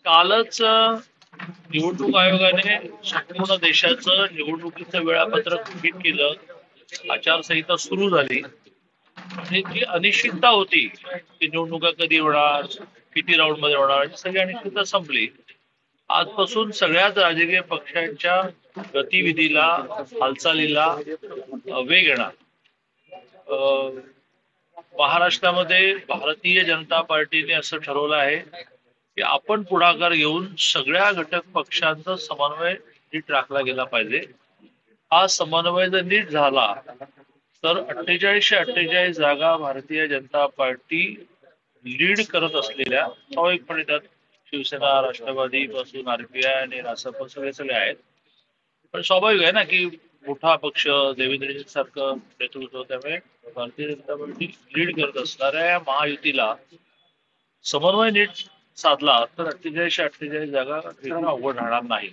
कालच निवडणूक आयोगाने संपूर्ण देशाचं निवडणुकीचं वेळापत्रक घोषित केलं. आचारसंहिता सुरू झाली आणि जी अनिश्चितता होती की निवडणुका कधी होणार, किती राऊंड मध्ये होणार, ही सगळी अनिश्चितता संपली. आजपासून सगळ्याच राजकीय पक्षांच्या गतिविधीला, हालचालीला वेग येणार. अं, महाराष्ट्रामध्ये भारतीय जनता पार्टीने असं ठरवलं आहे की आपण पुढाकार घेऊन सगळ्या घटक पक्षांचा समन्वय नीट राखला गेला पाहिजे. हा समन्वय जर नीट झाला तर 4848 जागा भारतीय जनता पार्टी लीड करत असलेल्या, स्वाभाविकपणे त्यात शिवसेना, राष्ट्रवादी पासून आरपीआय आणि रासप सगळे सगळे आहेत. पण स्वाभाविक आहे ना की मोठा पक्ष देवेंद्रजी सारखं नेतृत्व, त्यामुळे भारतीय जनता पार्टी लीड करत असणाऱ्या या महायुतीला समन्वय नीट साधला तर 4848 जागा घेणं अवघड राहणार नाही.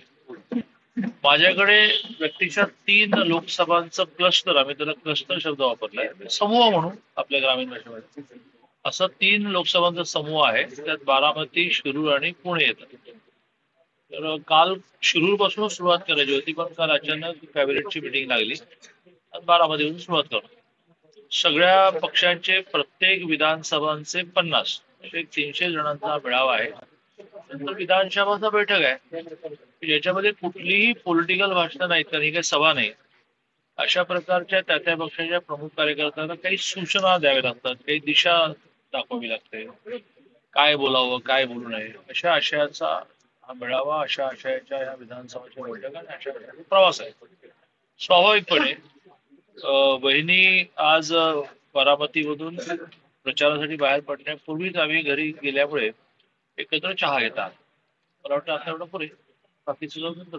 माझ्याकडे व्यक्तिशः 3 लोकसभांचं क्लस्टर, आम्ही त्याला क्लस्टर शब्द वापरलाय, समूह म्हणून आपल्या ग्रामीण भाषेमध्ये, असं 3 लोकसभांचा समूह आहे. त्यात बारामती, शिरूर आणि पुणे येतात. तर काल शिरूर पासून सुरुवात करायची होती, पण काल अचानक कॅबिनेटची मिटिंग लागली आणि बारामतीवरून सुरुवात करतो. सगळ्या पक्षांचे प्रत्येक विधानसभांचे 50 असे 300 जणांचा मेळावा आहे. नंतर विधानसभाचा बैठक आहे ज्याच्यामध्ये कुठलीही पॉलिटिकल भाषणं नाहीत, कारण ही काही सभा नाही. अशा प्रकारच्या त्या त्या पक्षाच्या प्रमुख कार्यकर्त्यांना काही सूचना द्याव्या लागतात, काही दिशा दाखवावी लागते, काय बोलावं काय बोलू नये, अशा आशयाचा हा मेळावा, अशा आशयाच्या या विधानसभाच्या बैठका आणि अशा आशयाचा प्रवास आहे. स्वाभाविकपणे बहिणी आज बारामतीमधून प्रचारासाठी बाहेर पडण्यापूर्वीच आम्ही घरी गेल्यामुळे एकत्र चहा घेतात. मला वाटतं आता एवढं पुरे, बाकी सुद्धा नंतर.